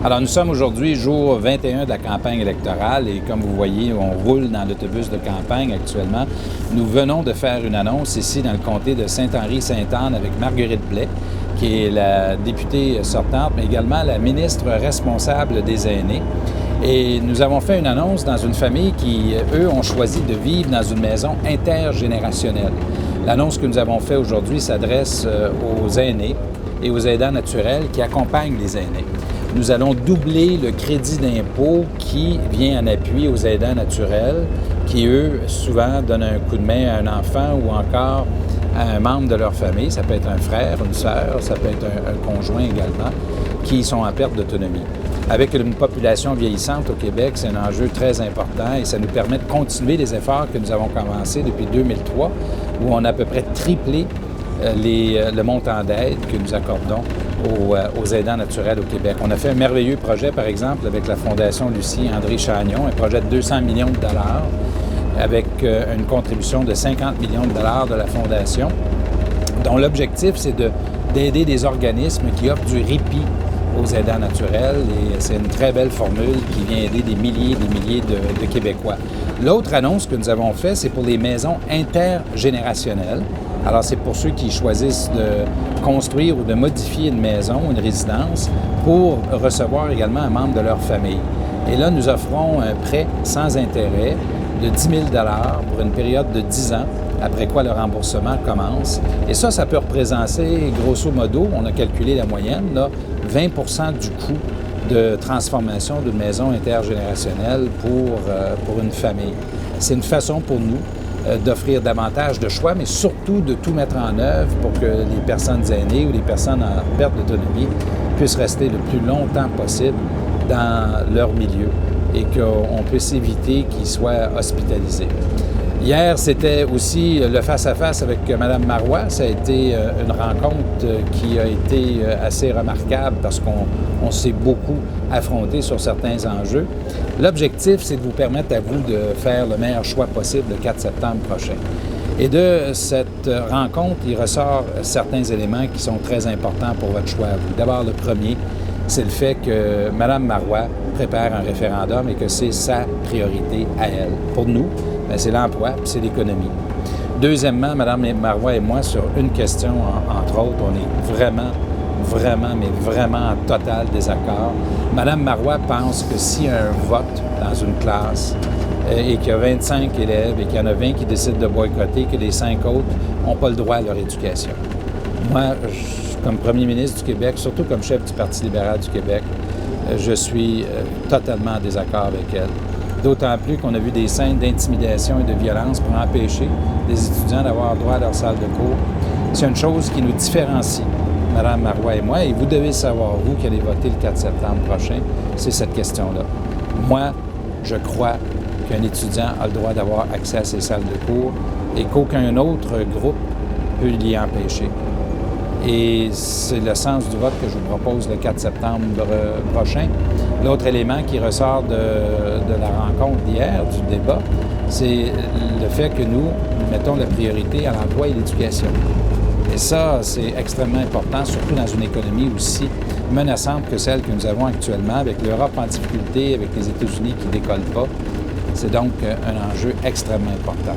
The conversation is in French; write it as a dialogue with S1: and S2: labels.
S1: Alors, nous sommes aujourd'hui jour 21 de la campagne électorale et comme vous voyez, on roule dans l'autobus de campagne actuellement. Nous venons de faire une annonce ici dans le comté de Saint-Henri-Sainte-Anne avec Marguerite Blais, qui est la députée sortante, mais également la ministre responsable des aînés. Et nous avons fait une annonce dans une famille qui, eux, ont choisi de vivre dans une maison intergénérationnelle. L'annonce que nous avons faite aujourd'hui s'adresse aux aînés et aux aidants naturels qui accompagnent les aînés. Nous allons doubler le crédit d'impôt qui vient en appui aux aidants naturels qui, eux, souvent donnent un coup de main à un enfant ou encore à un membre de leur famille. Ça peut être un frère, une sœur, ça peut être un conjoint également, qui sont en perte d'autonomie. Avec une population vieillissante au Québec, c'est un enjeu très important et ça nous permet de continuer les efforts que nous avons commencés depuis 2003, où on a à peu près triplé le montant d'aide que nous accordons aux aidants naturels au Québec. On a fait un merveilleux projet, par exemple, avec la Fondation Lucie André Chagnon, un projet de 200 millions de dollars avec une contribution de 50 millions de dollars de la Fondation, dont l'objectif, c'est d'aider des organismes qui offrent du répit aux aidants naturels et c'est une très belle formule qui vient aider des milliers de Québécois. L'autre annonce que nous avons faite, c'est pour les maisons intergénérationnelles. Alors, c'est pour ceux qui choisissent de construire ou de modifier une maison ou une résidence pour recevoir également un membre de leur famille. Et là, nous offrons un prêt sans intérêt de 10 000 pour une période de 10 ans, après quoi le remboursement commence. Et ça peut représenter, grosso modo, on a calculé la moyenne, là, 20 du coût de transformation d'une maison intergénérationnelle pour une famille. C'est une façon pour nous d'offrir davantage de choix, mais surtout de tout mettre en œuvre pour que les personnes aînées ou les personnes en perte d'autonomie puissent rester le plus longtemps possible dans leur milieu et qu'on puisse éviter qu'ils soient hospitalisés. Hier, c'était aussi le face-à-face avec Mme Marois. Ça a été une rencontre qui a été assez remarquable parce qu'on s'est beaucoup affronté sur certains enjeux. L'objectif, c'est de vous permettre à vous de faire le meilleur choix possible le 4 septembre prochain. Et de cette rencontre, il ressort certains éléments qui sont très importants pour votre choix à vous. D'abord, le premier, c'est le fait que Mme Marois prépare un référendum et que c'est sa priorité à elle. Pour nous, c'est l'emploi et c'est l'économie. Deuxièmement, Mme Marois et moi, sur une question, entre autres, on est vraiment en total désaccord. Mme Marois pense que s'il y a un vote dans une classe et qu'il y a 25 élèves et qu'il y en a 20 qui décident de boycotter, que les 5 autres n'ont pas le droit à leur éducation. Moi, comme premier ministre du Québec, surtout comme chef du Parti libéral du Québec, je suis totalement en désaccord avec elle. D'autant plus qu'on a vu des scènes d'intimidation et de violence pour empêcher les étudiants d'avoir droit à leur salle de cours. C'est une chose qui nous différencie, Mme Marois et moi, et vous devez savoir, vous, qui allez voter le 4 septembre prochain, c'est cette question-là. Moi, je crois qu'un étudiant a le droit d'avoir accès à ses salles de cours et qu'aucun autre groupe peut l'y empêcher. Et c'est le sens du vote que je vous propose le 4 septembre prochain. L'autre élément qui ressort de la rencontre d'hier, du débat, c'est le fait que nous mettons la priorité à l'emploi et l'éducation. Et ça, c'est extrêmement important, surtout dans une économie aussi menaçante que celle que nous avons actuellement, avec l'Europe en difficulté, avec les États-Unis qui ne décollent pas. C'est donc un enjeu extrêmement important.